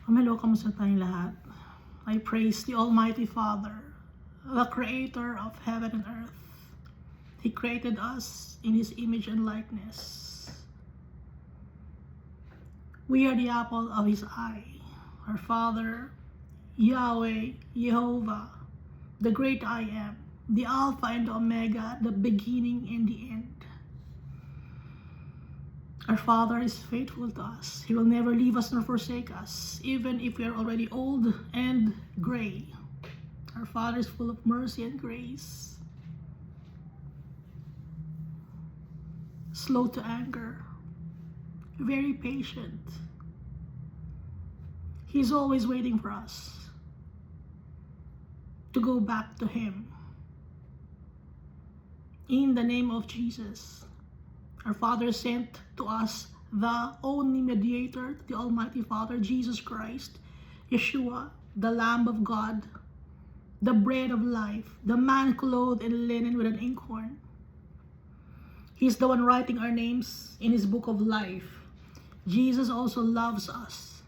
Hello, kamusta tayong lahat? I praise the Almighty Father, the Creator of heaven and earth. He created us in His image and likeness. We are the apple of His eye. Our Father, Yahweh, Jehovah, the great I am, the Alpha and the Omega, the beginning and the end. Our Father is faithful to us. He will never leave us nor forsake us, even if we are already old and gray. Our Father is full of mercy and grace, slow to anger, very patient. He's always waiting for us to go back to Him. In the name of Jesus, our Father sent to us the only mediator, the Almighty Father, Jesus Christ, Yeshua, the Lamb of God, the bread of life, the man clothed in linen with an inkhorn. He's the one writing our names in His book of life. Jesus also loves us.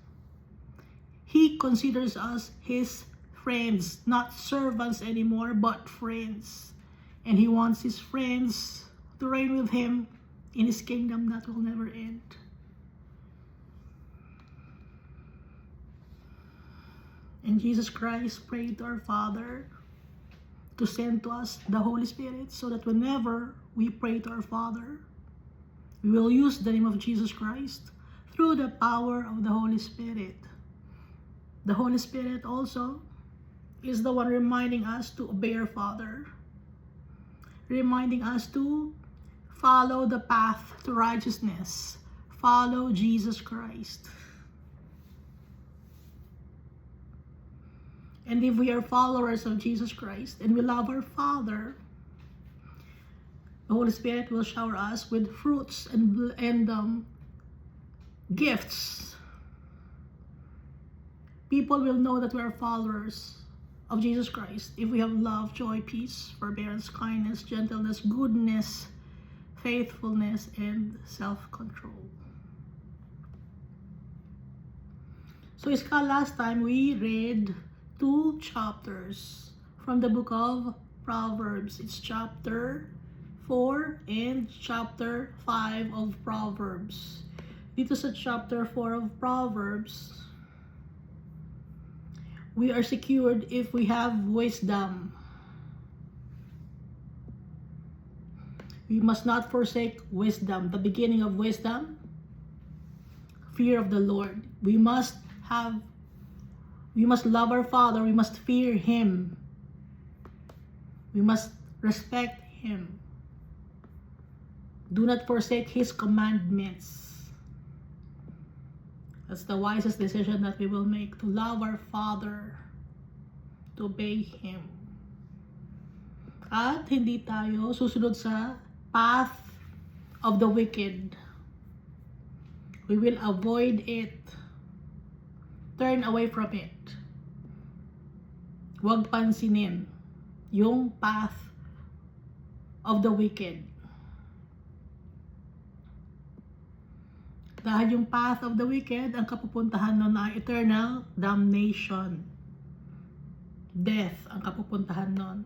He considers us His friends, not servants anymore, but friends. And He wants His friends to reign with Him in His kingdom that will never end. And Jesus Christ prayed to our Father to send to us the Holy Spirit, so that whenever we pray to our Father, we will use the name of Jesus Christ through the power of the Holy Spirit. The Holy Spirit also is the one reminding us to obey our Father, reminding us to follow the path to righteousness. Follow Jesus Christ. And if we are followers of Jesus Christ and we love our Father, the Holy Spirit will shower us with fruits and gifts. People will know that we are followers of Jesus Christ if we have love, joy, peace, forbearance, kindness, gentleness, goodness, faithfulness, and self-control. So last time we read 2 chapters from the book of Proverbs. It's chapter 4 and chapter 5 of Proverbs. Dito sa chapter 4 of Proverbs, we are secured if we have wisdom. We must not forsake wisdom. The beginning of wisdom, fear of the Lord. We must love our Father. We must fear Him. We must respect Him. Do not forsake His commandments. That's the wisest decision that we will make, to love our Father, to obey Him. At hindi tayo susunod sa path of the wicked. We will avoid it. Turn away from it. Huwag pansinin yung path of the wicked. Dahil yung path of the wicked, ang kapupuntahan nun ay eternal damnation. Death ang kapupuntahan nun.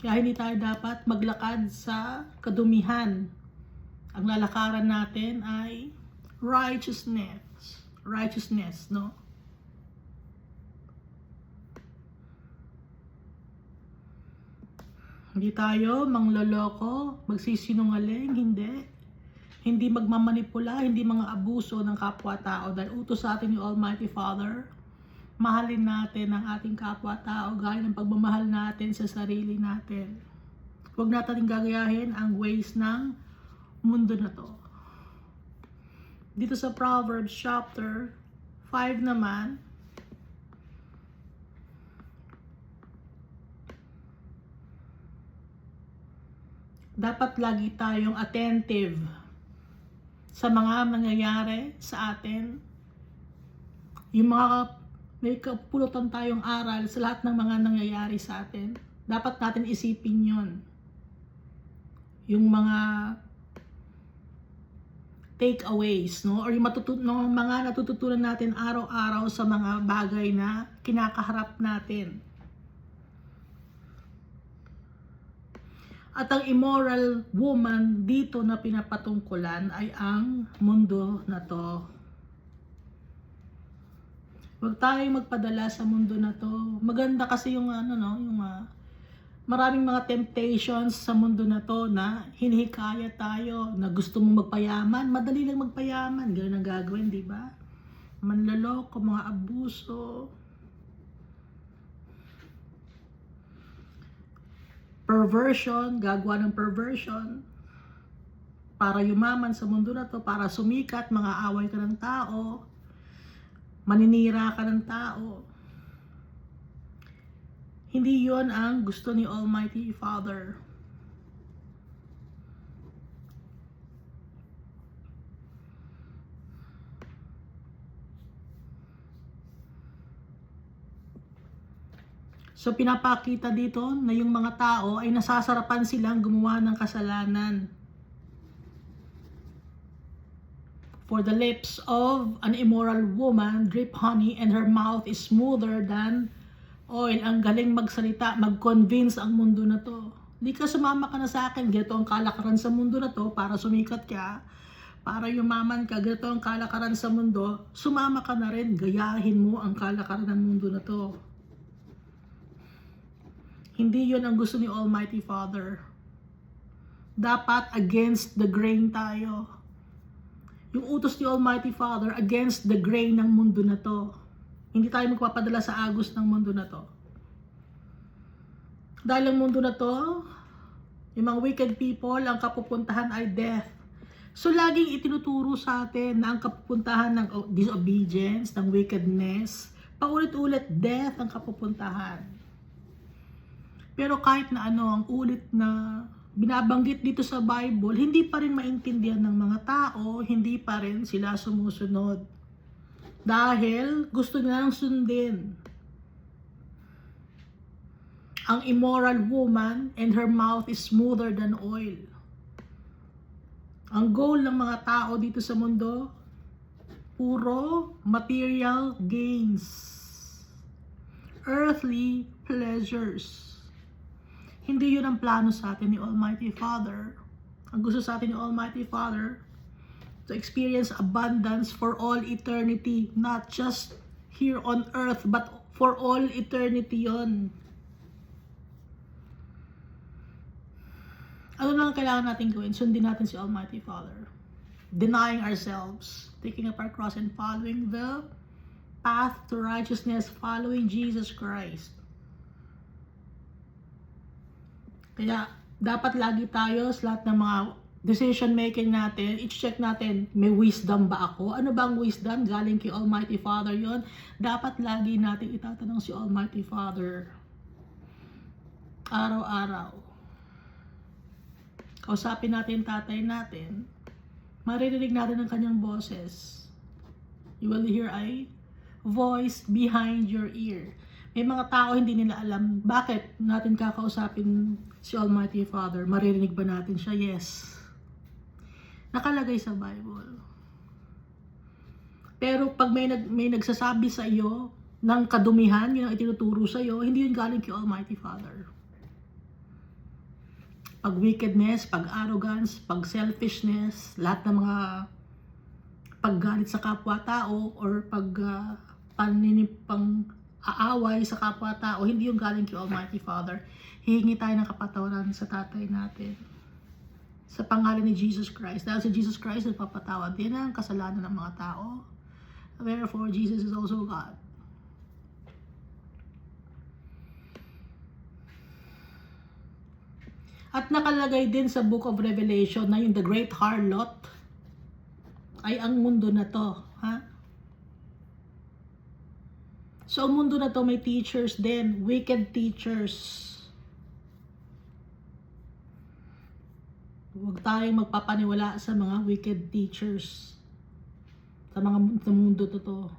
Kaya hindi tayo dapat maglakad sa kadumihan. Ang lalakaran natin ay righteousness. Righteousness, no? Hindi tayo mangloloko, magsisinungaling, hindi. Hindi magmamanipula, hindi mga abuso ng kapwa-tao. Dahil utos sa atin yung Almighty Father, mahalin natin ang ating kapwa-tao gaya ng pagmamahal natin sa sarili natin. Huwag natin gagayahin ang ways ng mundo na to. Dito sa Proverbs chapter 5 naman, dapat lagi tayong attentive sa mga nangyayari sa atin. Yung mga may kapulutan tayong aral sa lahat ng mga nangyayari sa atin. Dapat natin isipin yon. Yung mga takeaways, no? Or yung mga natututunan natin araw-araw sa mga bagay na kinakaharap natin. At ang immoral woman dito na pinapatungkulan ay ang mundo na to. Huwag tayong magpadala sa mundo na to. Maganda kasi yung maraming mga temptations sa mundo na to na hinihikaya tayo na gusto mong magpayaman, madali lang magpayaman. Ganun ang gagawin, di ba? Manloloko, mga abuso, perversion, gagawa ng perversion para yumaman sa mundo na to, para sumikat, mga away ka ng tao, maninira ka ng tao. Hindi yon ang gusto ni Almighty Father. So pinapakita dito na yung mga tao ay nasasarapan silang gumawa ng kasalanan. For the lips of an immoral woman drip honey and her mouth is smoother than oil. Ang galing magsalita, mag-convince ang mundo na to. Hindi ka sumama ka na sa akin, ganito ang kalakaran sa mundo na to para sumikat ka, para yumaman ka, ganito ang kalakaran sa mundo, sumama ka na rin, gayahin mo ang kalakaran ng mundo na to. Hindi yun ang gusto ni Almighty Father. Dapat against the grain tayo. Yung utos ni Almighty Father against the grain ng mundo na to. Hindi tayo magpapadala sa agos ng mundo na to. Dahil ang mundo na to, yung mga wicked people, ang kapupuntahan ay death. So laging itinuturo sa atin na ang kapupuntahan ng disobedience, ng wickedness, paulit-ulit death ang kapupuntahan. Pero kahit na ang ulit na binabanggit dito sa Bible, hindi pa rin maintindihan ng mga tao, hindi pa rin sila sumusunod. Dahil gusto nilang sundin ang immoral woman and her mouth is smoother than oil. Ang goal ng mga tao dito sa mundo, puro material gains, earthly pleasures. Hindi yun ang plano sa atin ni Almighty Father. Ang gusto sa atin ni Almighty Father, to experience abundance for all eternity, not just here on earth, but for all eternity yon. Ano lang kailangan natin gawin? Sundin natin si Almighty Father. Denying ourselves, taking up our cross and following the path to righteousness, following Jesus Christ. Kaya dapat lagi tayo sa lahat ng mga decision making natin, i-check natin, may wisdom ba ako? Ano bang wisdom? Galing kay Almighty Father yon. Dapat lagi natin itatanong si Almighty Father. Araw-araw. Kausapin natin tatay natin. Maririnig natin ang kanyang boses. You will hear a voice behind your ear. May mga tao hindi nila alam, bakit natin kakausapin si Almighty Father? Maririnig ba natin siya? Yes. Nakalagay sa Bible. Pero pag may nagsasabi sa iyo ng kadumihan, yun ang itinuturo sa iyo, hindi yun galing kay Almighty Father. Pag wickedness, pag arrogance, pag selfishness, lahat ng mga paggalit sa kapwa-tao or pang-aaway sa kapwa-tao, hindi yung galing kay Almighty Father. Hihingi tayo ng kapatawaran sa tatay natin. Sa pangalan ni Jesus Christ. Dahil si Jesus Christ nagpapatawad din ang kasalanan ng mga tao. Therefore, Jesus is also God. At nakalagay din sa Book of Revelation na yung the great harlot ay ang mundo na to. Ha? So, ang mundo na to may teachers din. Wicked teachers. Huwag tayong magpapaniwala sa mga wicked teachers. Sa mundo to.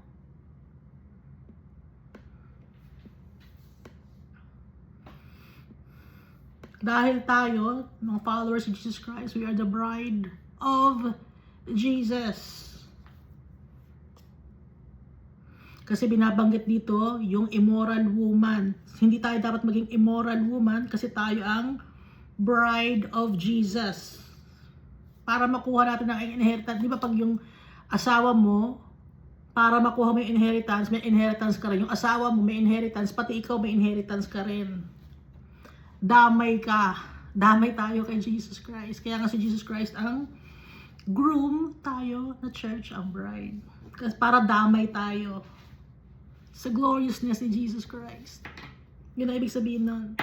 Dahil tayo, mga followers of Jesus Christ, we are the bride of Jesus. Kasi binabanggit dito yung immoral woman. Hindi tayo dapat maging immoral woman kasi tayo ang bride of Jesus. Para makuha natin ang inheritance. Di ba pag yung asawa mo, para makuha mo yung inheritance, may inheritance ka rin. Yung asawa mo may inheritance, pati ikaw may inheritance ka rin. Damay ka. Damay tayo kay Jesus Christ. Kaya nga si Jesus Christ ang groom, tayo na church ang bride. Kasi para damay tayo sa gloriousness ni Jesus Christ. Yun ang ibig sabihin nun.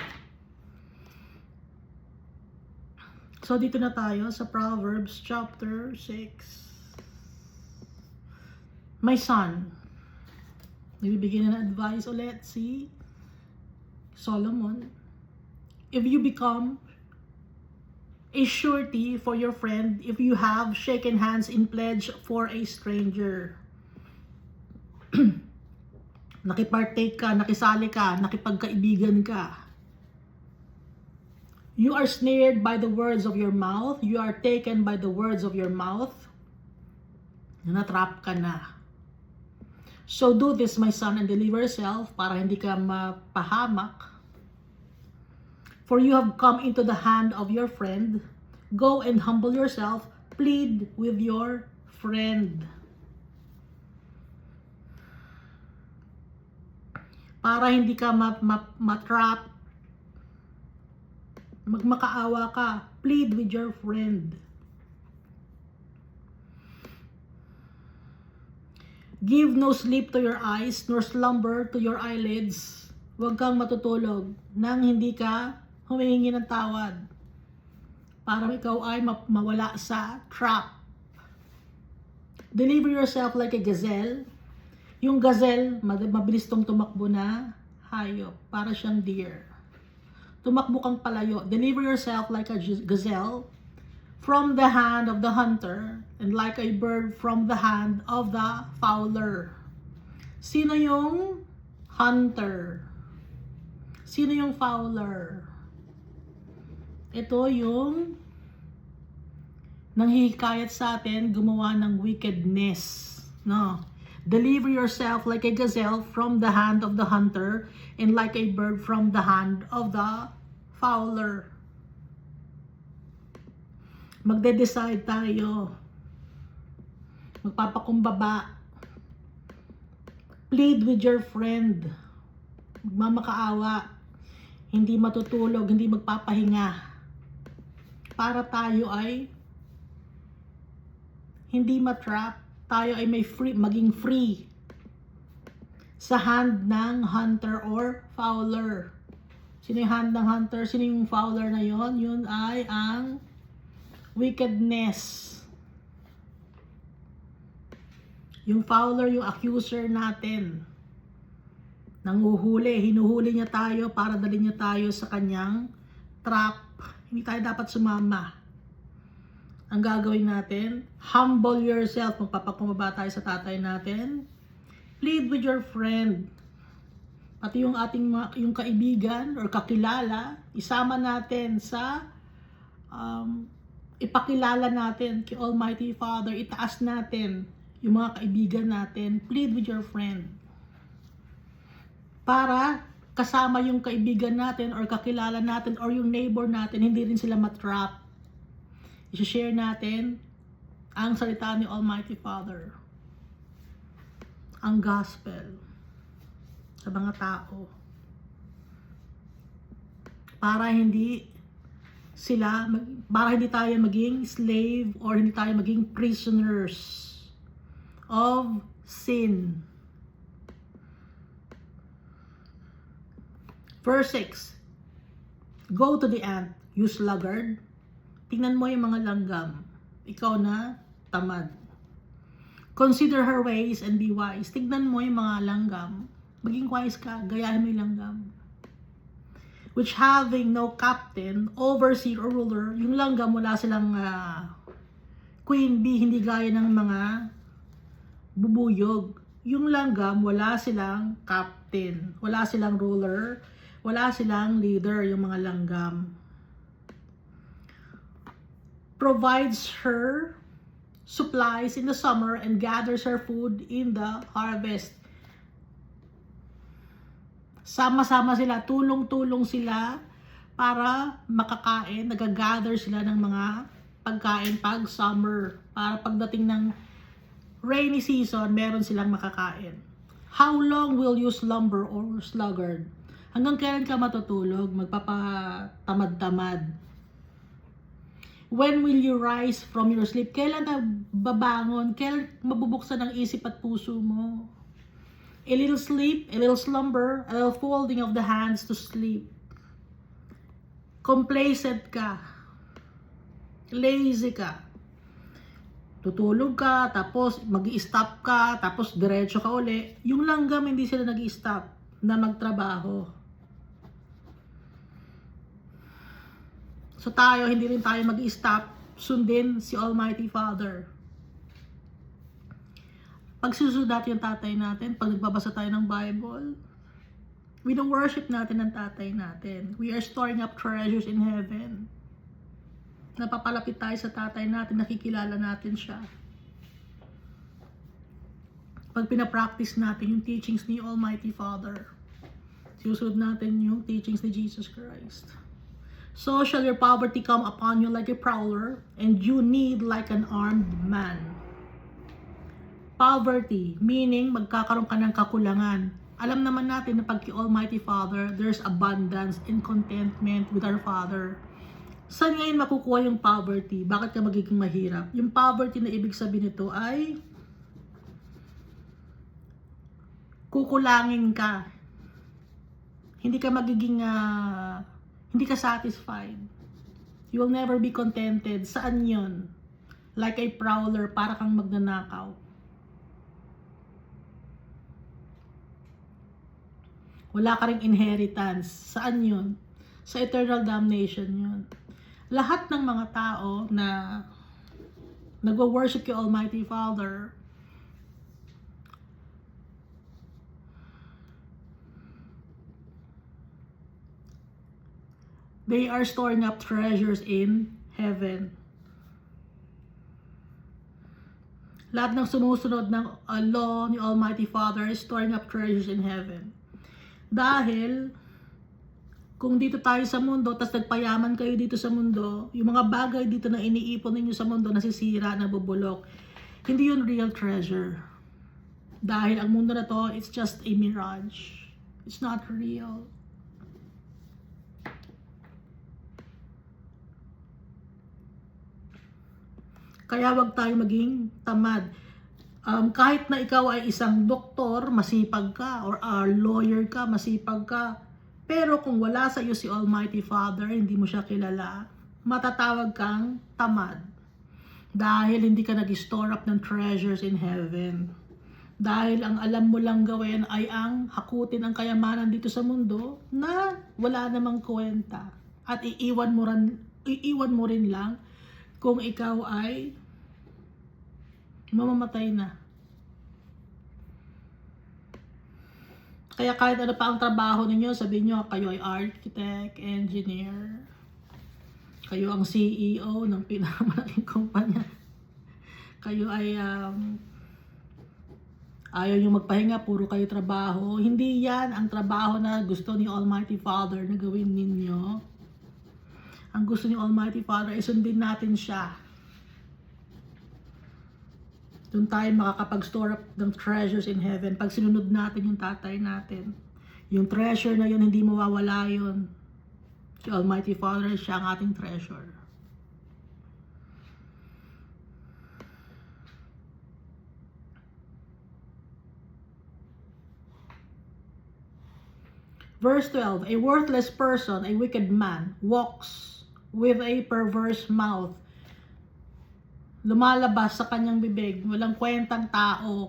So dito na tayo sa Proverbs chapter 6. My son, nagbibigay na ng advice ulit si Solomon. If you become a surety for your friend, if you have shaken hands in pledge for a stranger. Nakipartake ka, nakisali ka, nakipagkaibigan ka. You are snared by the words of your mouth. You are taken by the words of your mouth. Natrap ka na. So do this, my son, and deliver yourself para hindi ka mapahamak. For you have come into the hand of your friend. Go and humble yourself. Plead with your friend. Para hindi ka matrap, magmakaawa ka, plead with your friend. Give no sleep to your eyes, nor slumber to your eyelids. Huwag kang matutulog nang hindi ka humihingi ng tawad. Para ikaw ay mawala sa trap. Deliver yourself like a gazelle. Yung gazelle, mabilis tong tumakbo na hayop. Para siyang deer. Tumakbo kang palayo. Deliver yourself like a gazelle from the hand of the hunter and like a bird from the hand of the fowler. Sino yung hunter? Sino yung fowler? Ito yung nanghihikayat sa atin gumawa ng wickedness. No? Deliver yourself like a gazelle from the hand of the hunter and like a bird from the hand of the fowler. Magde-decide tayo. Magpapakumbaba. Plead with your friend. Magmamakaawa. Hindi matutulog, hindi magpapahinga. Para tayo ay hindi matrap. Tayo ay may free, maging free sa hand ng hunter or fowler. Sino yung hand ng hunter? Sino yung fowler na yon? Yun ay ang wickedness. Yung fowler, yung accuser natin. Nanguhuli, hinuhuli niya tayo para dalhin niya tayo sa kanyang trap. Hindi tayo dapat sumama. Ang gagawin natin, humble yourself. Magpapakumbaba tayo sa tatay natin. Plead with your friend. Pati yung ating yung kaibigan or kakilala, isama natin sa ipakilala natin kay Almighty Father. Itaas natin yung mga kaibigan natin. Plead with your friend. Para kasama yung kaibigan natin or kakilala natin or yung neighbor natin, hindi rin sila matrap. I-share natin ang salita ni Almighty Father. Ang gospel sa mga tao. Para hindi tayo maging slave or hindi tayo maging prisoners of sin. Verse 6. Go to the ant, you sluggard. Tingnan mo yung mga langgam. Ikaw na tamad. Consider her ways and be wise. Tignan mo yung mga langgam. Maging wise ka. Gayahin mo yung langgam. Which having no captain, overseer, or ruler, yung langgam wala silang queen bee, hindi gaya ng mga bubuyog. Yung langgam wala silang captain, wala silang ruler, wala silang leader, yung mga langgam. Provides her supplies in the summer and gathers her food in the harvest. Sama-sama sila, tulong-tulong sila para makakain. Nag-gather sila ng mga pagkain pag summer. Para pagdating ng rainy season, meron silang makakain. How long will you slumber or sluggard? Hanggang kailan ka matutulog? Magpapatamad-tamad. When will you rise from your sleep? Kailan na babangon? Kailan mabubuksan ang isip at puso mo? A little sleep, a little slumber, a little folding of the hands to sleep. Complacent ka. Lazy ka. Tutulog ka, tapos mag-i-stop ka, tapos diretso ka uli. Yung langgam, hindi sila nag-i-stop na magtrabaho. So tayo, hindi rin tayo mag-i-stop, sundin si Almighty Father. Pag susunod yung tatay natin, pag nagbabasa tayo ng Bible, wino-worship natin ang tatay natin. We are storing up treasures in heaven. Napapalapit tayo sa tatay natin, nakikilala natin siya. Pag pinapractice natin yung teachings ni Almighty Father, susunod natin yung teachings ni Jesus Christ. So shall your poverty come upon you like a prowler, and you need like an armed man. Poverty, meaning magkakaroon ka ng kakulangan. Alam naman natin na pag Almighty Father, there's abundance and contentment with our Father. Saan ngayon makukuha yung poverty? Bakit ka magiging mahirap? Yung poverty na ibig sabihin nito ay kukulangin ka. Hindi ka magiging hindi ka satisfied. You will never be contented. Saan yun? Like a prowler, para kang magnanakaw. Wala ka ring inheritance. Saan yun? Sa eternal damnation yun. Lahat ng mga tao na nagwo-worship kay Almighty Father, they are storing up treasures in heaven. Lahat ng sumusunod ng law ni Almighty Father is storing up treasures in heaven. Dahil, kung dito tayo sa mundo, tas nagpayaman kayo dito sa mundo, yung mga bagay dito na iniipon ninyo sa mundo, nasisira, nabubulok, hindi yun real treasure. Dahil ang mundo na to, it's just a mirage. It's not real. Kaya wag tayo maging tamad. Kahit na ikaw ay isang doktor, masipag ka, or lawyer ka, masipag ka, pero kung wala sa iyo si Almighty Father, hindi mo siya kilala, matatawag kang tamad. Dahil hindi ka nag-store up ng treasures in heaven. Dahil ang alam mo lang gawin ay ang hakutin ang kayamanan dito sa mundo na wala namang kwenta. At iiwan mo rin lang kung ikaw ay mamamatay na. Kaya kahit ano pa ang trabaho ninyo, sabihin nyo, kayo ay architect, engineer, kayo ang CEO ng pinakamalaking kumpanya, kayo ay ayaw nyo magpahinga, puro kayo trabaho. Hindi yan ang trabaho na gusto ni Almighty Father na gawin ninyo. Ang gusto ni Almighty Father ay sundin natin siya. Doon tayo makakapag-store up ng treasures in heaven. Pag sinunod natin yung tatay natin, yung treasure na yun, hindi mawawala yun. Si Almighty Father, siya ang ating treasure. Verse 12, a worthless person, a wicked man, walks with a perverse mouth. Lumalabas sa kanyang bibig, walang kwentang tao.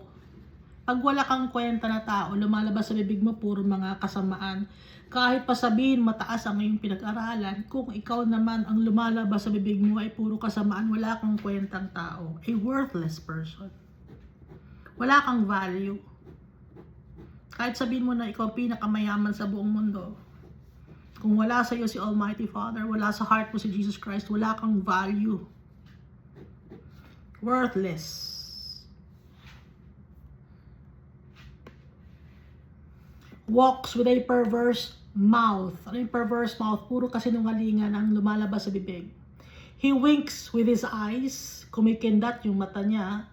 Pag wala kang kwenta na tao, lumalabas sa bibig mo puro mga kasamaan. Kahit pa sabihin mataas ang iyong pinag-aralan, kung ikaw naman ang lumalabas sa bibig mo ay puro kasamaan, wala kang kwentang tao. A worthless person. Wala kang value. Kahit sabihin mo na ikaw pinakamayaman sa buong mundo, kung wala sa iyo si Almighty Father, wala sa heart mo si Jesus Christ, wala kang value. Worthless. Walks with a perverse mouth. Ano yung perverse mouth? Puro kasinungalingan ang lumalabas sa bibig. He winks with his eyes. Kumikindat yung mata niya.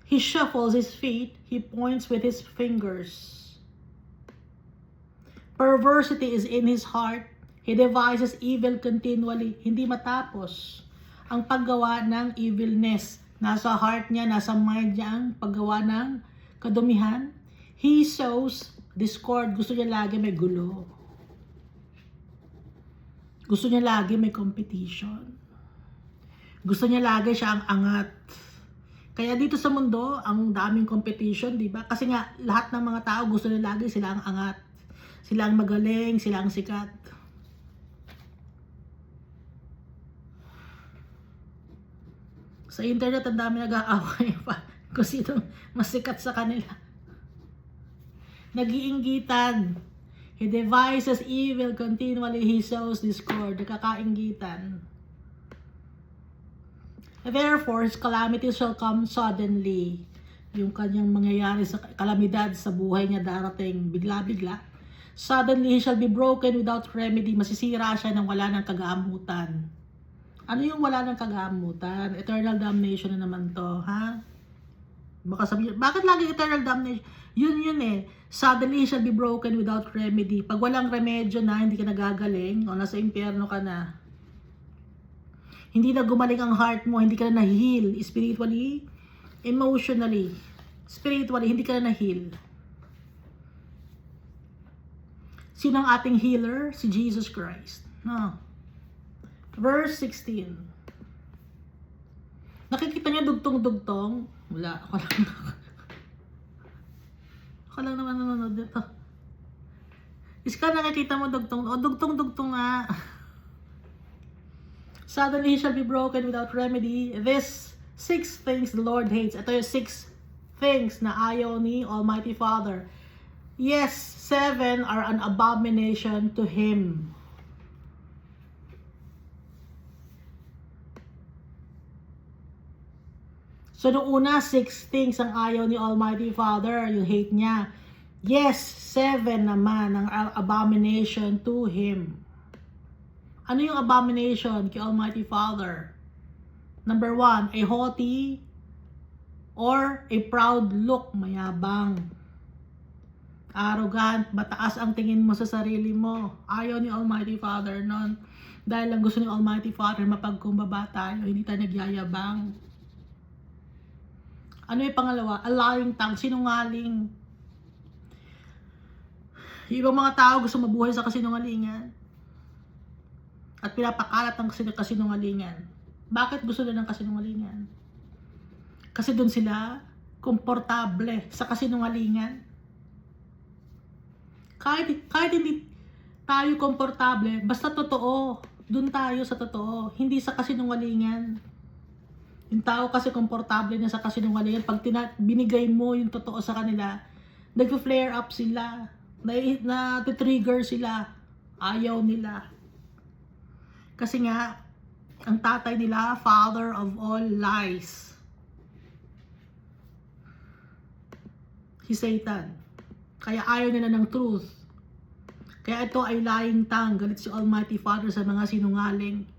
He shuffles his feet. He points with his fingers. Perversity is in his heart. He devises evil continually. Hindi matapos ang paggawa ng evilness. Nasa heart niya, nasa mind niya ang paggawa ng kadumihan. He sows discord. Gusto niya lagi may gulo. Gusto niya lagi may competition. Gusto niya lagi siya ang angat. Kaya dito sa mundo, ang daming competition, di ba? Kasi nga, lahat ng mga tao gusto nila lagi sila ang angat. Sila ang magaling, sila ang sikat. Sa internet, ang dami nag-aaway pa kung sino mas sikat sa kanila. Nag-iinggitan. He devises evil continually. He sows discord. Nakakainggitan. Therefore, his calamity shall come suddenly. Yung kanyang mangyayari sa kalamidad sa buhay niya darating bigla-bigla. Suddenly, he shall be broken without remedy. Masisira siya nang wala ng kagamutan. Ano yung wala ng kagamutan? Eternal damnation na naman to, ha? Baka sabihin, bakit lagi eternal damnation? Yun eh. Suddenly, he shall be broken without remedy. Pag walang remedyo na, hindi ka nagagaling, o nasa impyerno ka na. Hindi na gumaling ang heart mo, hindi ka na na-heal. Spiritually, emotionally, spiritually, hindi ka na na-heal. Sino ang ating healer? Si Jesus Christ. No. Verse 16. Nakikita niyo dugtong-dugtong? Wala. Ako lang naman nanonood dito. Iska, nakikita mo dugtong. O, dugtong-dugtong nga. Suddenly he shall be broken without remedy. This 6 things the Lord hates. Ito yung 6 things na ayaw ni Almighty Father. Yes, 7 are an abomination to Him. So, nung una, 6 things ang ayaw ni Almighty Father, yung hate niya. Yes, 7 naman ang abomination to Him. Ano yung abomination kay Almighty Father? Number 1, a haughty or a proud look, mayabang. Arrogant, mataas ang tingin mo sa sarili mo. Ayaw ni Almighty Father nun. Dahil lang gusto ni Almighty Father mapagkumbaba tayo, hindi tayo nagyayabang. Ano yung pangalawa? A lying tongue, sinungaling. Yung ibang mga tao gusto mabuhay sa kasinungalingan. At pinapakalat ang kasinungalingan. Bakit gusto nila ng kasinungalingan? Kasi doon sila komportable sa kasinungalingan. Kahit hindi tayo komportable, basta totoo. Doon tayo sa totoo, hindi sa kasinungalingan. Yung tao kasi komportable na sa kasinungalingan, pag binigay mo yung totoo sa kanila, nag-flare up sila, na-trigger sila, ayaw nila. Kasi nga, ang tatay nila, father of all lies. Si Satan. Kaya ayaw nila ng truth. Kaya ito ay lying tongue. Galit si Almighty Father sa mga sinungaling.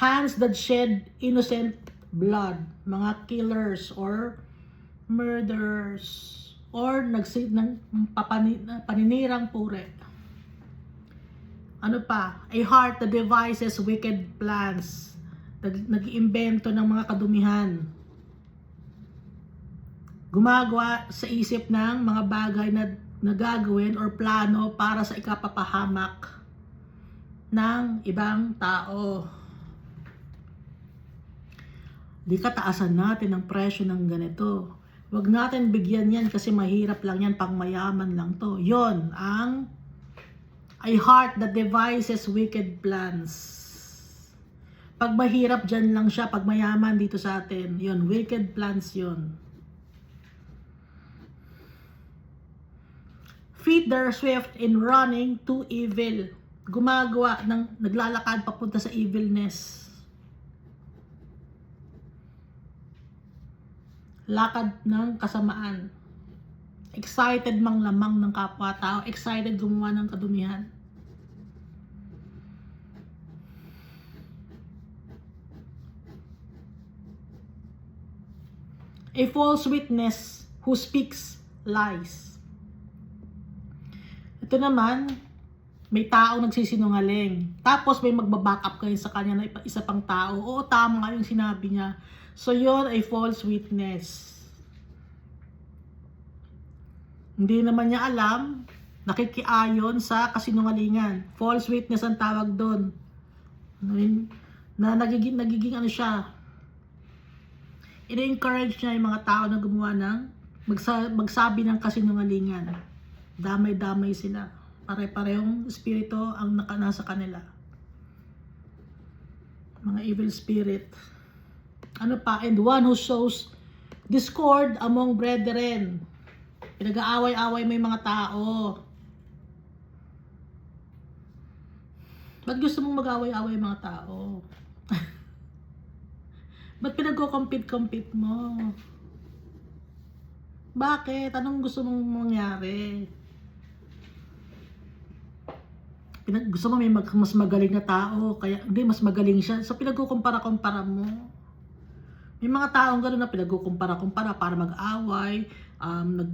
Hands that shed innocent blood. Mga killers or murderers. Or paninirang pure. Ano pa? A heart that devises wicked plans. Nag-iimbento ng mga kadumihan. Gumagawa sa isip ng mga bagay na nagagawin or plano para sa ikapapahamak ng ibang tao. Di kataasan natin ang presyo ng ganito. Huwag natin bigyan yan kasi mahirap lang yan, pang mayaman lang to. Yon ang a heart that devises wicked plans. Pag mahirap dyan lang siya, pag mayaman dito sa atin, yon, wicked plans yon. Feet that are swift in running to evil. Gumagawa naglalakad papunta sa evilness. lakad ng kasamaan. Excited mang lamang ng kapwa-tao, excited gumawa ng kadumihan. A false witness who speaks lies. Ito naman, may tao nagsisinungaling. Tapos may magbaback up kayo sa kanya na isa pang tao. Oo, tama nga yung sinabi niya. So yon ay false witness. Hindi naman niya alam, nakikiayon sa kasinungalingan. False witness ang tawag doon. Na nagiging ano siya. I-encourage niya yung mga tao na gumawa ng magsabi ng kasinungalingan. Damay-damay sila. Pare-parehong espiritu ang nasa kanila. Mga evil spirit. Ano pa? And one who sows discord among brethren. Pinag-aaway-away may mga tao. Ba't gusto mong mag-aaway-away mga tao? Ba't pinag-compete mo? Bakit? Anong gusto mong mangyari? Gusto mo may mas magaling na tao, kaya hindi mas magaling siya. So pinagkukumpara-kumpara mo. May mga taong gano'n na pinagkukumpara-kumpara para mag-away,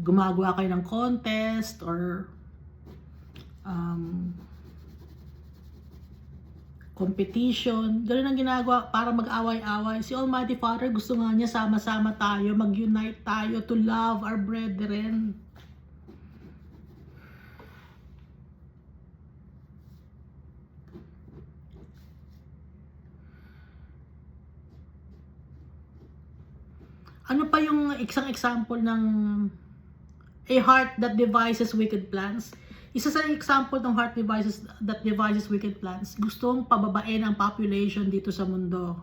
gumagawa kayo ng contest or competition. Gano'n ang ginagawa para mag-away-away. Si Almighty Father gusto nga niya sama-sama tayo, mag-unite tayo to love our brethren. Ano pa yung isang example ng a heart that devises wicked plans? Isa sa example ng heart that devises wicked plans, gustong pababain ang population dito sa mundo.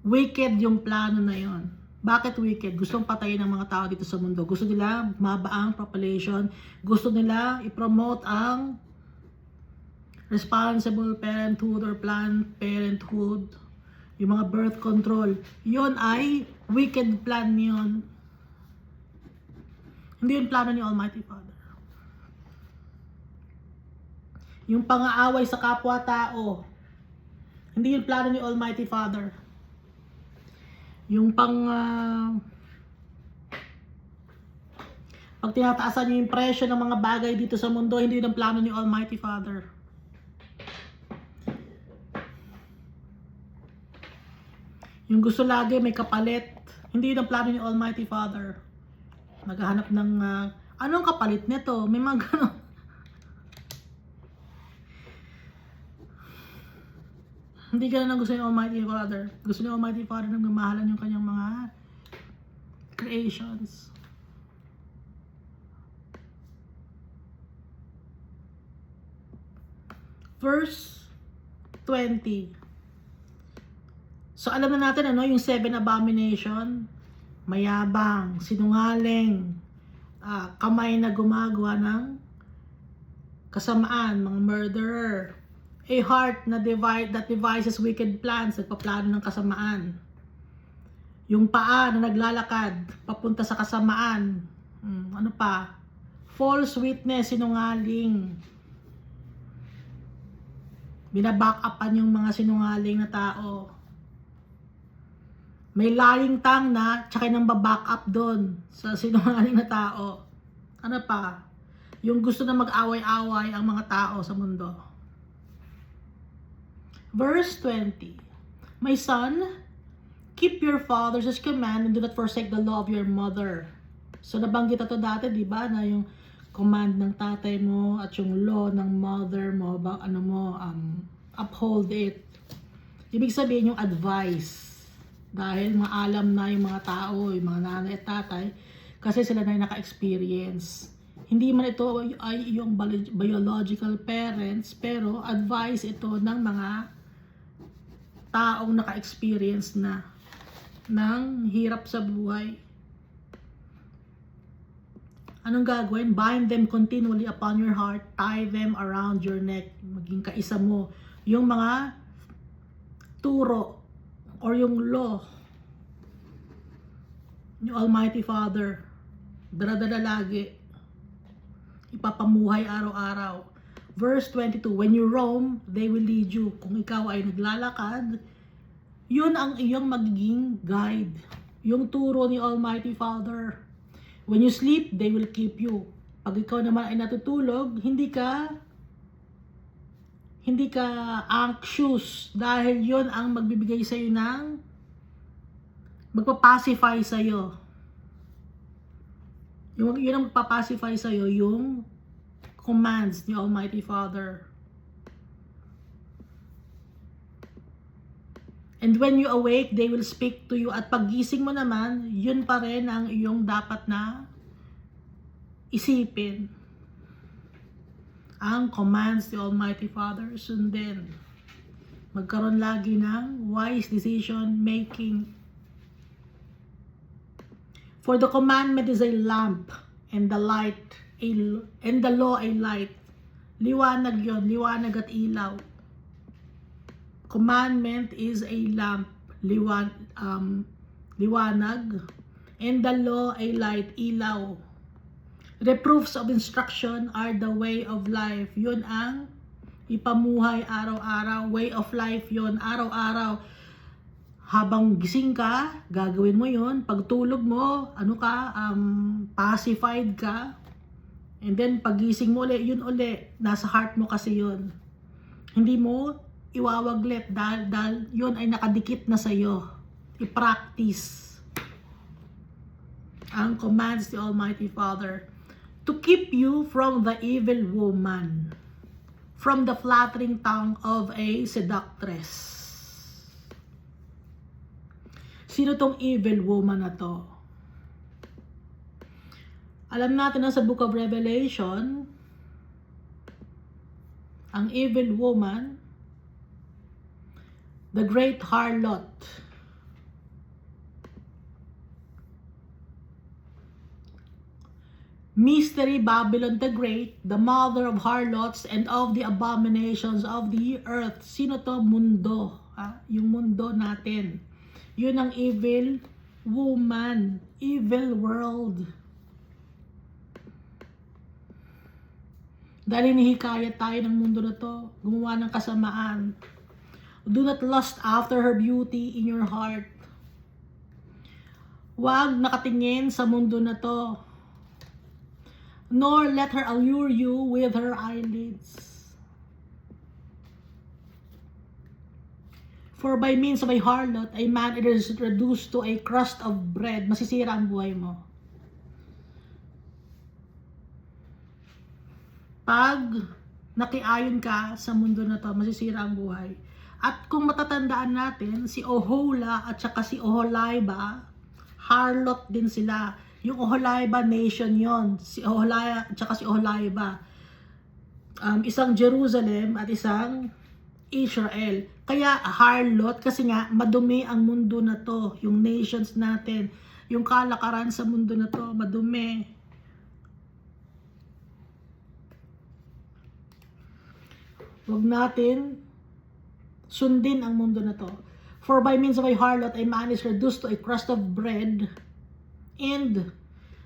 Wicked yung plano na yon. Bakit wicked? Gustong patayin ang mga tao dito sa mundo. Gusto nila maba ang population. Gusto nila i-promote ang responsible parenthood or planned parenthood. Yung mga birth control. Yon ay wicked plan yon. Hindi yung plano ni Almighty Father. Yung pang-aaway sa kapwa-tao, hindi yung plano ni Almighty Father. Yung pag tinataasan niyo yung presyo ng mga bagay dito sa mundo, hindi yung plano ni Almighty Father. Yung gusto lagi may kapalit, hindi yung plano ni Almighty Father. Naghahanap ng anong kapalit nito? May mga ganon. Hindi ganun ang gusto ni Almighty Father. Gusto ni Almighty Father na mamahalan yung kanyang mga creations. Verse 20. So alam na natin ano, yung 7 abomination, mayabang, sinungaling, kamay na gumagawa ng kasamaan, mga murderer, a heart that devises wicked plans, nagpaplano ng kasamaan, yung paa na naglalakad papunta sa kasamaan, ano pa, false witness, sinungaling, binaback upan yung mga sinungaling na tao. May lying tongue na, tsaka nang baback up doon sa sinungaling na tao. Ano pa? Yung gusto na mag-away-away ang mga tao sa mundo. Verse 20. My son, keep your father's command and do not forsake the law of your mother. So nabanggit ito dati, di ba? Na yung command ng tatay mo at yung law ng mother mo, uphold it. Ibig sabihin yung advice. Dahil maalam na yung mga tao, yung mga nanay at tatay, kasi sila na yung naka-experience. Hindi man ito ay yung biological parents, pero advice ito ng mga taong naka-experience na ng hirap sa buhay. Anong gagawin? Bind them continually upon your heart, tie them around your neck. Maging kaisa mo. Yung mga turo or yung law Yung Almighty Father, dala-dala lagi, ipapamuhay araw-araw. Verse 22, when you roam, they will lead you. Kung ikaw ay naglalakad, yun ang iyong magiging guide. Yung turo ni Almighty Father. When you sleep, they will keep you. Pag ikaw naman ay natutulog, hindi ka anxious dahil yun ang magbibigay sa iyo ng magpapacify sa iyo. Yun ang magpapacify sa iyo, yung commands ni Almighty Father. And when you awake, they will speak to you. At paggising mo naman, yun pa rin ang iyong dapat na isipin. Ang commands ni Almighty Father, sundin. Magkaroon lagi ng wise decision making. For the commandment is a lamp, and the law a light. Liwanag yon, liwanag at ilaw. Commandment is a lamp, liwanag, and the law a light, ilaw. Reproofs of instruction are the way of life. Yun ang ipamuhay araw-araw. Way of life yun, araw-araw. Habang gising ka, gagawin mo yun. Pag tulog mo, pacified ka. And then, pag gising mo ulit, yun ulit. Nasa heart mo kasi yun. Hindi mo iwawaglit dahil yun ay nakadikit na sa'yo. I-practice ang commands ni Almighty Father to keep you from the evil woman, from the flattering tongue of a seductress. Sino tong evil woman na to? Alam natin na sa Book of Revelation, ang evil woman, the great harlot, Mystery Babylon the Great, the mother of harlots and of the abominations of the earth. Sino to? Mundo. Yung mundo natin. Yun ang evil woman, evil world. Dahil hinihikayat tayo ng mundo na to, gumawa ng kasamaan. Do not lust after her beauty in your heart. Huwag nakatingin sa mundo na to. Nor let her allure you with her eyelids. For by means of a harlot, a man is reduced to a crust of bread. Masisira ang buhay mo. Pag nakiayon ka sa mundo na to, masisira ang buhay. At kung matatandaan natin, si Ohola at saka si Oholiba, harlot din sila. Yung Oholiba nation yon, si Ohola at saka si Oholiba. Isang Jerusalem at isang Israel. Kaya harlot kasi nga madumi ang mundo na to, yung nations natin, yung kalakaran sa mundo na to, madumi. Huwag natin sundin ang mundo na to. For by means of a harlot, a man is reduced to a crust of bread, and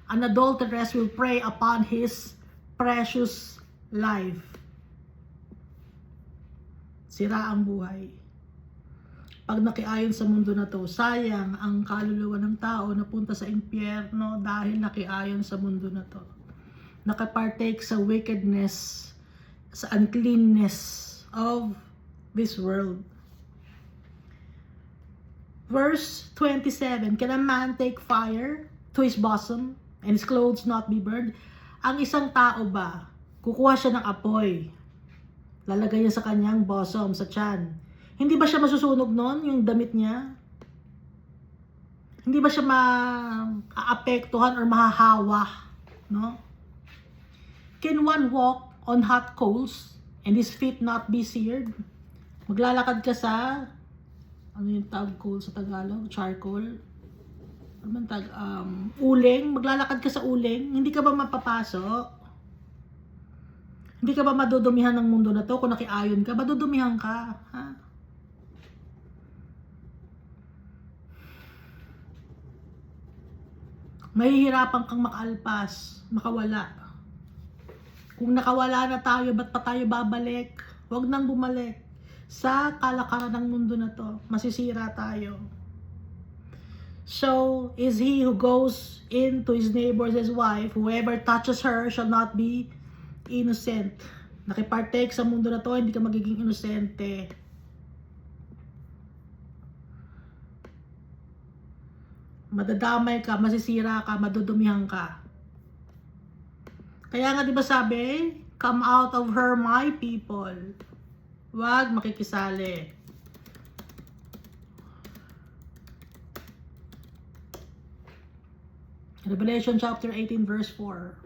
an adulteress will prey upon his precious life. Sira ang buhay. Pag nakiayon sa mundo na to, sayang ang kaluluwa ng tao na punta sa impyerno dahil nakiayon sa mundo na to. Nakapartake sa wickedness, sa uncleanness of this world. Verse 27, can a man take fire to his bosom and his clothes not be burned? Ang isang tao ba, kukuha siya ng apoy, lalagay niya sa kanyang bosom, sa tiyan. Hindi ba siya masusunog nun, yung damit niya? Hindi ba siya maapektuhan or mahahawa? No? Can one walk on hot coals and his feet not be seared? Maglalakad ka sa, ano yung tawag coal sa Tagalog? Charcoal? Ano man uling? Maglalakad ka sa uling? Hindi ka ba mapapasok? Hindi ka ba madudumihan ng mundo na to? Kung nakiayon ka, madudumihan ka. Ha? Mahihirapan kang makaalpas, makawala. Kung nakawala na tayo, ba't pa tayo babalik? Huwag nang bumalik. Sa kalakaran ng mundo na to, masisira tayo. So, is he who goes into his neighbor's wife, whoever touches her shall not be innocent. Nakipartake sa mundo na to, hindi ka magiging inosente. Madadamay ka, masisira ka, madudumihan ka. Kaya nga di ba sabi, come out of her my people. Huwag makikisali. Revelation chapter 18 verse 4.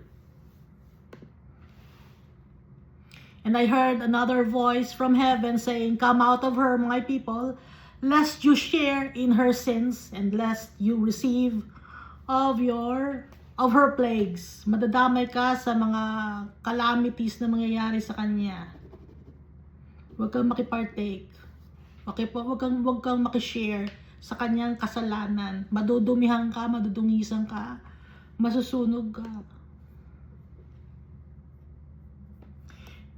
And I heard another voice from heaven saying, come out of her my people, lest you share in her sins and lest you receive of her plagues. Madadamay ka sa mga calamities na mangyayari sa kanya. Huwag kang makipartake. Okay po, huwag kang makishare sa kanyang kasalanan. Madudumihan ka, madudungisan ka, masusunog ka.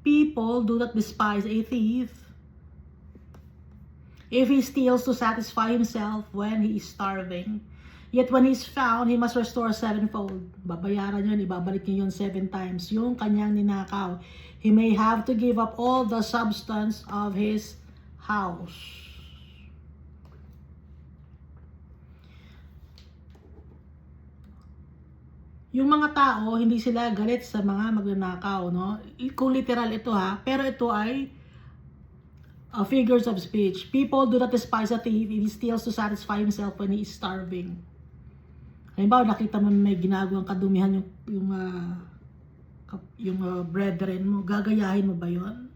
People do not despise a thief if he steals to satisfy himself when he is starving. Yet when he is found, he must restore sevenfold. Babayaran yun, ibabalik niya yun 7 times. Yung kanyang ninakaw. He may have to give up all the substance of his house. Yung mga tao, hindi sila galit sa mga magnanakaw, no? Kung literal ito ha, pero ito ay figures of speech. People do not despise a thief if he steals to satisfy himself when he is starving. Halimbawa, nakita mo may ginagawang kadumihan yung brethren mo, gagayahin mo ba yon?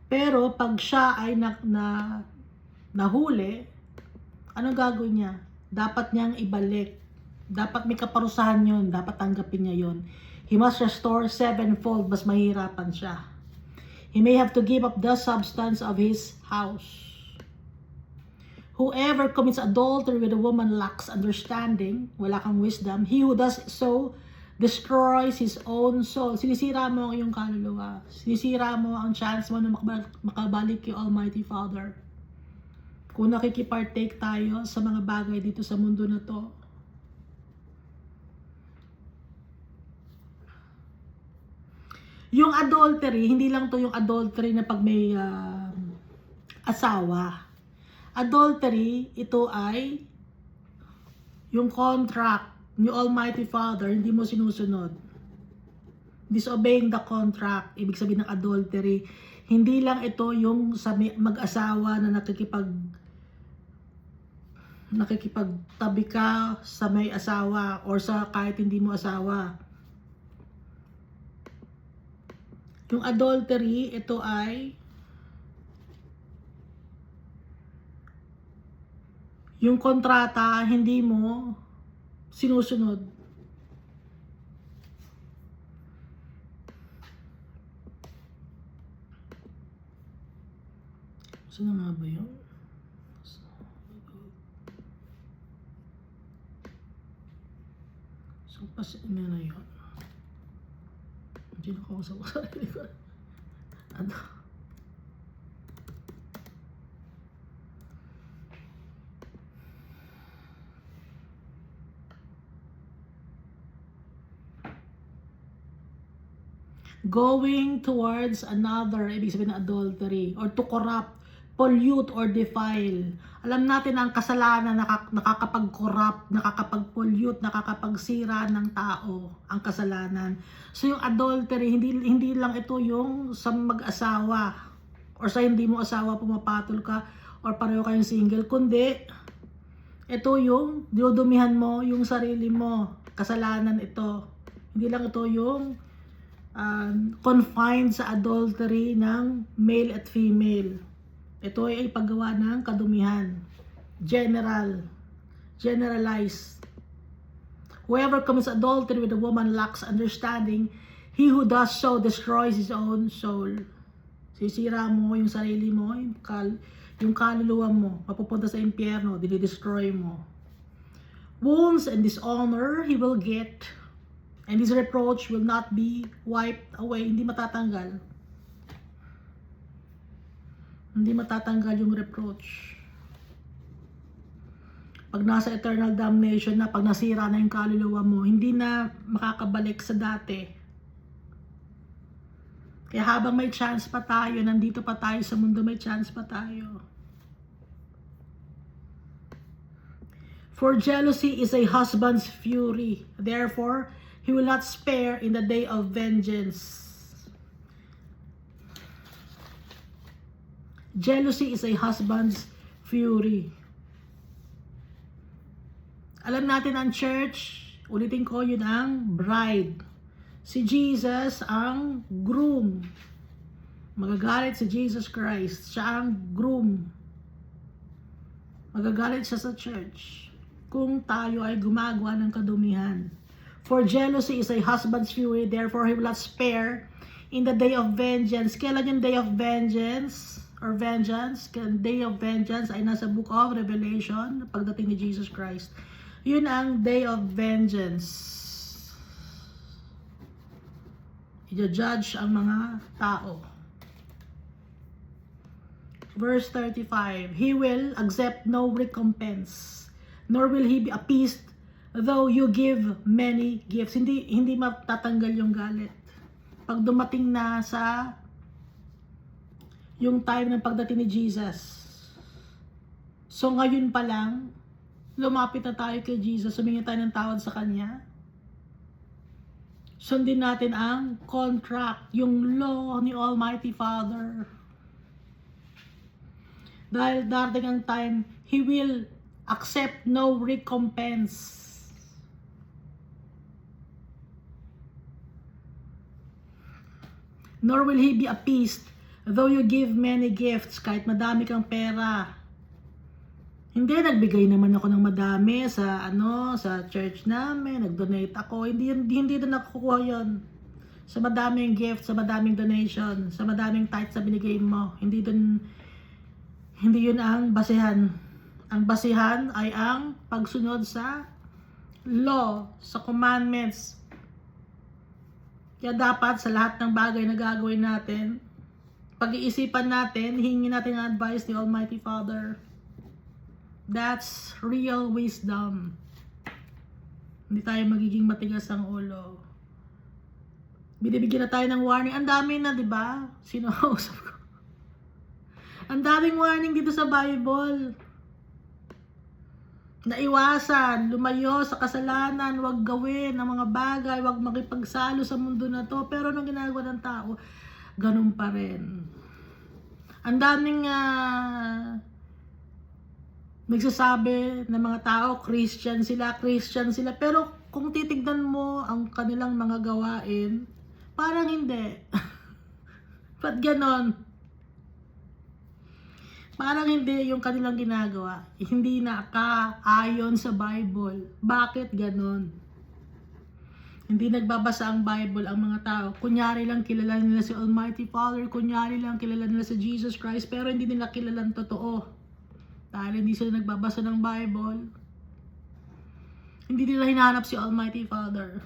Pero pag siya ay nahuli, anong gagawin niya? Dapat niyang ibalik. Dapat may kaparusahan yun. Dapat tanggapin niya yun. He must restore 7-fold. Mas mahirapan siya. He may have to give up the substance of his house. Whoever commits adultery with a woman lacks understanding. Wala kang wisdom. He who does so destroys his own soul. Sinisira mo ang iyong kaluluwa. Sinisira mo ang chance mo na makabalik kay Almighty Father. Kung nakikipartake tayo sa mga bagay dito sa mundo na to, yung adultery, hindi lang to yung adultery na pag may asawa. Adultery, ito ay yung contract ni Almighty Father, hindi mo sinusunod. Disobeying the contract, ibig sabihin ng adultery. Hindi lang ito yung sa mag-asawa na nakikipagtabi ka sa may asawa or sa kahit hindi mo asawa. Yung adultery, ito ay yung kontrata, hindi mo sinusunod. Saan nga ba yun? So, pasin na yun. Hindi na ako sa sarili ko. Ano? Going towards another, ibig sabihin ng adultery, or to corrupt, pollute, or defile. Alam natin ang kasalanan nakakapag-corrupt, nakakapag-pollute, nakakapagsira ng tao, ang kasalanan. So yung adultery, hindi lang ito yung sa mag-asawa, or sa hindi mo asawa pumapatol ka, or pareho kayong single, kundi ito yung dinudumihan mo yung sarili mo. Kasalanan ito. Hindi lang ito yung confined sa adultery ng male at female. Ito ay paggawa ng kadumihan. Generalized. Whoever commits adultery with a woman lacks understanding. He who does so destroys his own soul. Sisira mo yung sarili mo, yung kaluluwa mo, mapupunta sa impyerno, dinidestroy mo. wounds and dishonor he will get, and his reproach will not be wiped away. Hindi matatanggal. Hindi matatanggal yung reproach. Pag nasa eternal damnation na, pag nasira na yung kaluluwa mo, hindi na makakabalik sa dati. Kaya habang may chance pa tayo, nandito pa tayo sa mundo, may chance pa tayo. For jealousy is a husband's fury. Therefore, he will not spare in the day of vengeance. Jealousy is a husband's fury. Alam natin ang church, ulitin ko, yun ang bride. Si Jesus ang groom. Magagalit si Jesus Christ. Siya ang groom. Magagalit siya sa church kung tayo ay gumagawa ng kadumihan. For jealousy is a husband's fury, therefore he will not spare in the day of vengeance. Kailan yung day of vengeance? Or vengeance? Day of vengeance ay nasa book of Revelation, pagdating ni Jesus Christ. Yun ang day of vengeance. I-judge ang mga tao. Verse 35, he will accept no recompense, nor will he be appeased though you give many gifts. Hindi matatanggal yung galit. Pag dumating na sa yung time ng pagdating ni Jesus. So ngayon pa lang, lumapit na tayo kay Jesus, humingi tayo ng tawad sa Kanya. Sundin natin ang contract, yung law ni Almighty Father. Dahil darating ang time, He will accept no recompense. Nor will He be appeased, though you give many gifts, kahit madami kang pera. Hindi, nagbigay naman ako ng madami sa sa church namin, nag-donate ako. Hindi doon nakukuha yon. Sa madaming gift, sa madaming donation, sa madaming tithes na binigay mo. Hindi yun ang basihan. Ang basihan ay ang pagsunod sa law, sa commandments. Kaya dapat sa lahat ng bagay na gagawin natin, pag-iisipan natin, hingin natin ang advice ni Almighty Father. That's real wisdom. Hindi tayo magiging matigas ang ulo. Binibigyan na tayo ng warning. Ang dami na, di ba? Sino kausap ko? Ang daming warning dito sa Bible. Naiwasan, lumayo sa kasalanan, huwag gawin ang mga bagay, huwag makipagsalo sa mundo na to. Pero anong ginagawa ng tao? Ganun pa rin. Ang daming nagsasabi ng mga tao, Christian sila. Pero kung titignan mo ang kanilang mga gawain, parang hindi. Ba't ganon? Parang hindi yung kanilang ginagawa. Hindi nakaayon sa Bible. Bakit ganon? Hindi nagbabasa ang Bible ang mga tao. Kunyari lang kilala nila si Almighty Father, kunyari lang kilala nila si Jesus Christ, pero hindi nila kilala ang totoo. Dahil hindi sila nagbabasa ng Bible, hindi nila hinahanap si Almighty Father.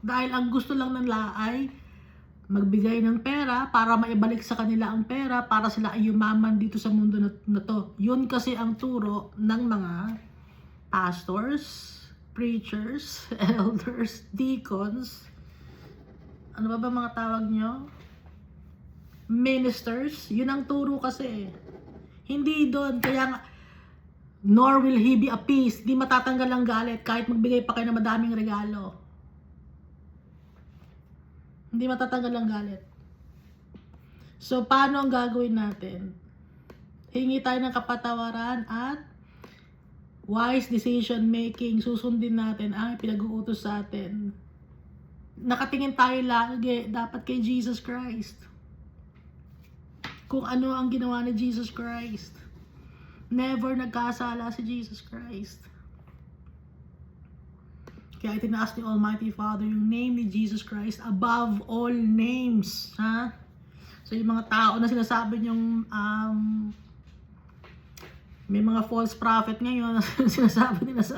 Dahil ang gusto lang nila ay magbigay ng pera para maibalik sa kanila ang pera para sila ay yumaman dito sa mundo na to. Yun kasi ang turo ng mga pastors, preachers, elders, deacons, ano ba mga tawag nyo? Ministers, yun ang turo kasi. Hindi doon, kaya nga, nor will he be appeased, di matatanggal ang galit kahit magbigay pa kayo ng madaming regalo. Hindi matatanggal ang galit. So, paano ang gagawin natin? Hingi tayo ng kapatawaran at wise decision making. Susundin natin ang pinag-uutos sa atin. Nakatingin tayo lagi dapat kay Jesus Christ. Kung ano ang ginawa ni Jesus Christ. Never nagkasala si Jesus Christ. Kaya itinaas ni Almighty Father yung name ni Jesus Christ above all names. Ha? So yung mga tao na sinasabi yung may mga false prophet ngayon na sinasabi nila sa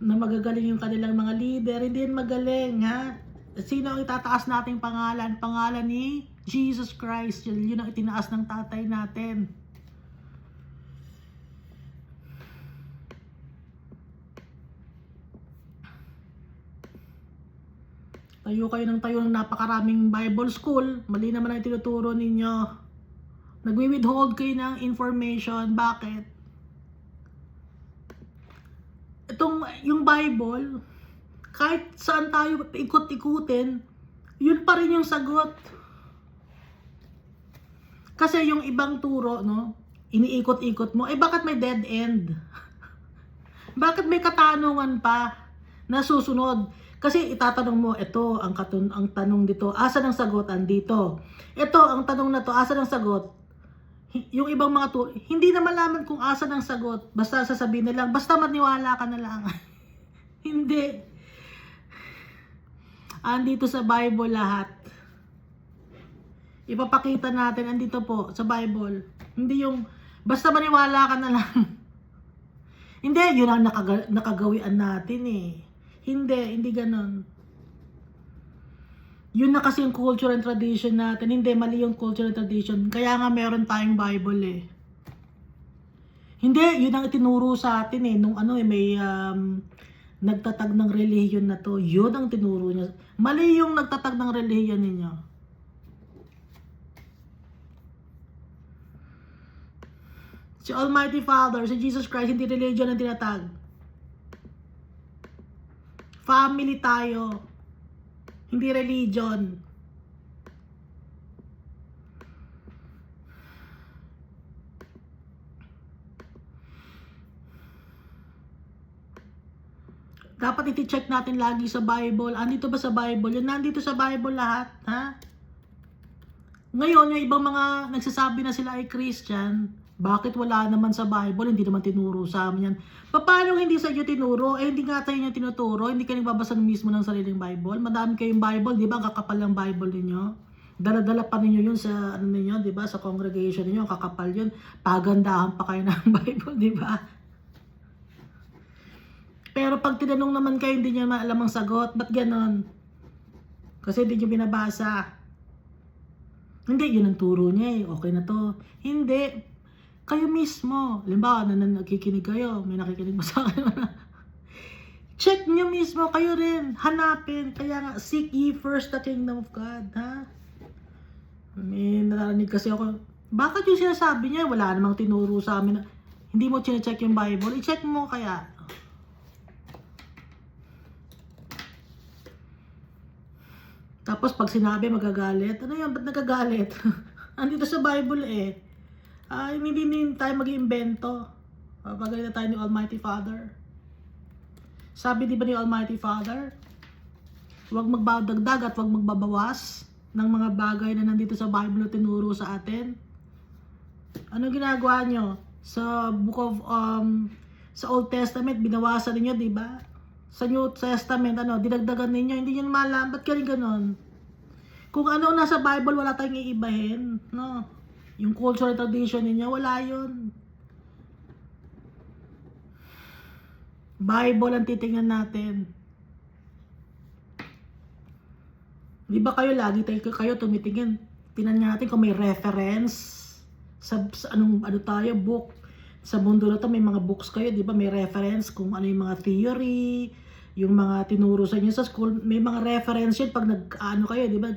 na magagaling yung kanilang mga leader. Hindi yan magaling, ha? Sino ang itataas nating pangalan? Pangalan ni Jesus Christ. Yun ang itinaas ng tatay natin. Tayo kayo ng napakaraming Bible school. Mali naman ang tinuturo ninyo. Nagwi-withhold kayo ng information. Bakit? Yung Bible, kahit saan tayo ikot-ikutin, yun pa rin yung sagot. Kasi yung ibang turo, no, iniikot-ikot mo, bakit may dead end? Bakit may katanungan pa na susunod? Kasi itatanong mo, ito ang tanong dito, asan ang sagot? Andito. Ito ang tanong na to, asan ang sagot? Yung ibang mga hindi na malaman kung asan ang sagot. Basta sasabihin na lang, basta maniwala ka na lang. Hindi. Andito sa Bible lahat. Ipapakita natin, andito po sa Bible. Hindi yung, basta maniwala ka na lang. Hindi, yun ang nakagawian natin eh. Hindi ganon. Yun na kasi yung culture and tradition natin. Hindi, mali yung culture and tradition. Kaya nga meron tayong Bible eh. Hindi, yun ang itinuro sa atin eh. Nung may nagtatag ng relihiyon na to. Yun ang tinuro niya. Mali yung nagtatag ng relihiyon ninyo. Si Almighty Father, si Jesus Christ, hindi religion ang tinatag. Family tayo. Hindi religion. Dapat iti-check natin lagi sa Bible. Andito ba sa Bible? Yun, nandito sa Bible lahat. Ha? Ngayon, yung ibang mga nagsasabi na sila ay Christian, bakit wala naman sa Bible? Hindi naman tinuro sa amin yan. Paano hindi sa iyo tinuro? Hindi nga tayo niya tinuturo. Hindi ka nagbabasa mismo ng sariling Bible. Madami kayong Bible, di ba? Kakapal ang Bible ninyo. Dala-dala pa ninyo yun sa ninyo, di ba? Sa congregation ninyo, kakapal yun. Pagandahan pa kayo ng Bible, di ba? Pero pag tinanong naman kayo, hindi niyo alam ang sagot. Ba't ganon? Kasi hindi niyo binabasa. Hindi, yun ang turo niya eh. Okay na to. Hindi. Kayo mismo, halimbawa, nakikinig kayo, may nakikinig mo sa akin. Check nyo mismo, kayo rin, hanapin. Kaya nga, seek ye first the kingdom of God, ha? May narinig kasi ako, bakit yung sinasabi niya, wala namang tinuro sa amin. Hindi mo chinecheck yung Bible, i-check mo kaya. Tapos pag sinabi, magagalit. Ano yan, ba't nagagalit? Andito sa Bible eh. Hindi tayo mag-iimbento. Pagalitan tayo ni Almighty Father. Sabi di ba ni Almighty Father, huwag magbadagdag at huwag magbabawas ng mga bagay na nandito sa Bible na tinuro sa atin. Ano ginagawa nyo? Sa book of, sa Old Testament, binawasan ninyo, di ba? Sa New Testament, dinagdagan ninyo, hindi nyo malaman. Ba't ka rin ganon? Kung ano nasa Bible, wala tayong iibahin, no? Yung cultural tradition niya, wala yun. Bible ang titingnan natin. Di ba kayo lagi kayo tumitingin? Tingnan natin kung may reference sa ano tayo, book. Sa mundo na to may mga books kayo, di ba? May reference kung ano yung mga theory, yung mga tinuro sa inyo sa school. May mga reference yun pag kayo, di ba?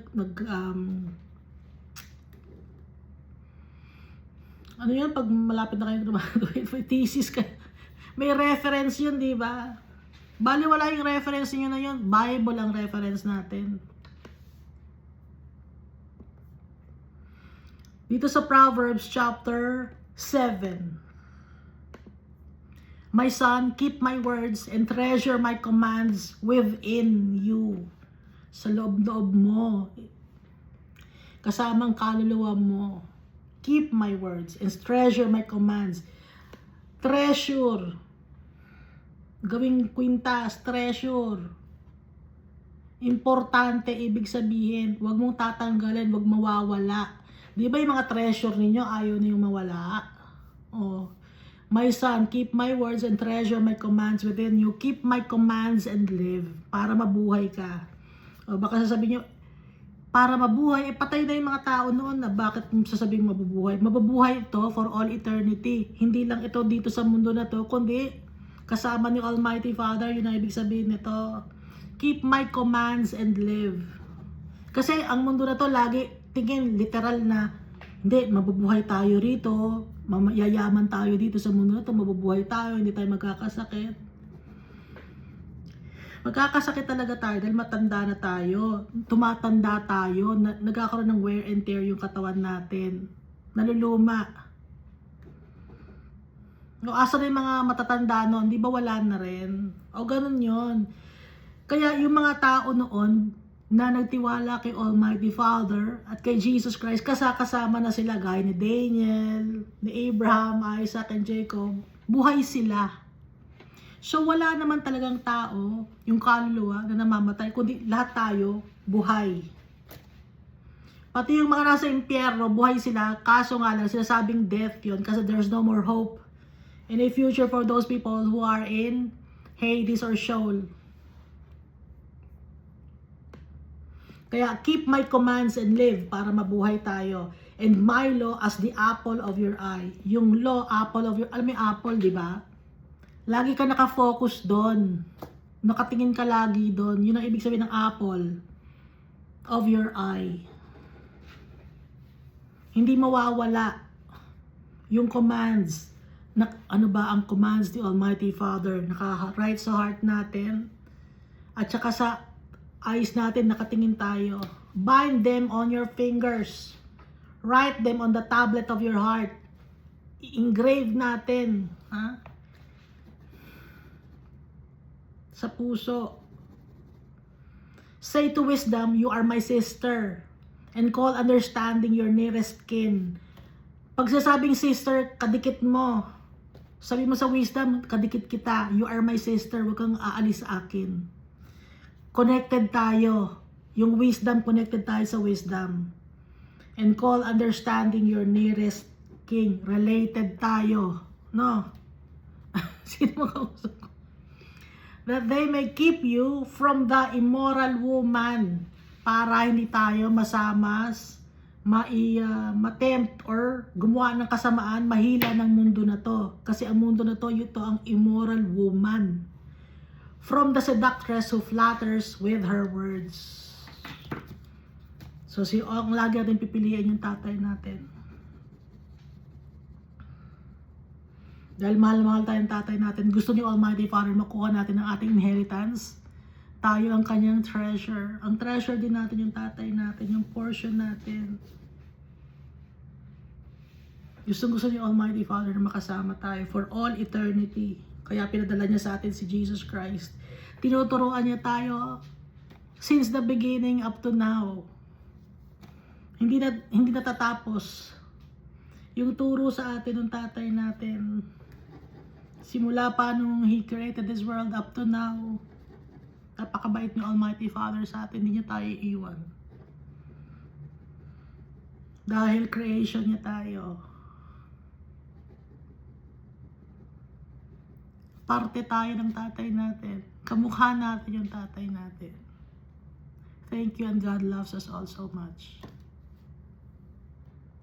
Ano yan, pag malapit na kayo graduate, may thesis ka. May reference yun, di ba? Bali wala yung reference niyo na yun. Bible ang reference natin. Dito sa Proverbs chapter 7. My son, keep my words and treasure my commands within you. Sa loob-loob mo. Kasamang kaluluwa mo. Keep my words and treasure my commands. Treasure. Gawing kwintas, treasure. Importante, ibig sabihin, huwag mong tatanggalin, huwag mawawala. Di ba yung mga treasure ninyo, ayaw na yung mawala? Oh. My son, keep my words and treasure my commands within you. Keep my commands and live. Para mabuhay ka. O baka sasabihin nyo, para mabuhay, patay na yung mga tao noon na bakit sasabihin mabubuhay? Mabubuhay ito for all eternity. Hindi lang ito dito sa mundo na to, kundi kasama ni Almighty Father. Yun ang ibig sabihin nito. Keep my commands and live. Kasi ang mundo na to lagi tingin literal na hindi, mabubuhay tayo rito, yayaman tayo dito sa mundo na to, mabubuhay tayo, hindi tayo magkakasakit. Magkakasakit talaga tayo dahil matanda na tayo, tumatanda tayo, nagkakaroon ng wear and tear yung katawan natin, naluluma. No, asa na yung mga matatanda noon, di ba wala na rin? O ganun yun. Kaya yung mga tao noon na nagtiwala kay Almighty Father at kay Jesus Christ, kasama na sila gaya ni Daniel, ni Abraham, Isaac, and Jacob. Buhay sila. So wala naman talagang tao, yung kaluluwa na namamatay, kundi lahat tayo buhay. Pati yung mga nasa impyerno, buhay sila, kaso nga lang sinasabing death yun kasi there's no more hope in a future for those people who are in Hades or Sheol. Kaya keep my commands and live para mabuhay tayo. And my law as the apple of your eye. Yung law, apple of your, alam mo yung apple, di ba? Lagi ka nakafocus doon. Nakatingin ka lagi doon. Yun ang ibig sabihin ng apple of your eye. Hindi mawawala yung commands. Ano ba ang commands ni Almighty Father? Naka-write sa heart natin. At saka sa eyes natin, nakatingin tayo. Bind them on your fingers. Write them on the tablet of your heart. I-engrave natin. Ha? Sa puso. Say to wisdom, you are my sister. And call understanding your nearest kin. Pag sasabing sister, kadikit mo. Sabi mo sa wisdom, kadikit kita. You are my sister. Huwag kang aalis sa akin. Connected tayo. Yung wisdom, connected tayo sa wisdom. And call understanding your nearest king. Related tayo. No? Sino makausap ko? That they may keep you from the immoral woman. Para hindi tayo masamas, matempt or gumawa ng kasamaan, mahila ng mundo na to. Kasi ang mundo na to, ito ang immoral woman. From the seductress who flatters with her words. So ang lagi natin pipiliin yung tatay natin. Dahil mahal-mahal tayong tatay natin, gusto ni Almighty Father makuha natin ang ating inheritance. Tayo ang kanyang treasure. Ang treasure din natin yung tatay natin, yung portion natin. Gusto ni Almighty Father na makasama tayo for all eternity. Kaya pinadala niya sa atin si Jesus Christ. Tinuturuan niya tayo since the beginning up to now. Hindi natatapos. Yung turo sa atin ng tatay natin. Simula pa nung He created this world up to now. Napakabait ni Almighty Father sa atin. Hindi niya tayo iwan. Dahil creation niya tayo. Parte tayo ng tatay natin. Kamukha natin yung tatay natin. Thank you and God loves us all so much.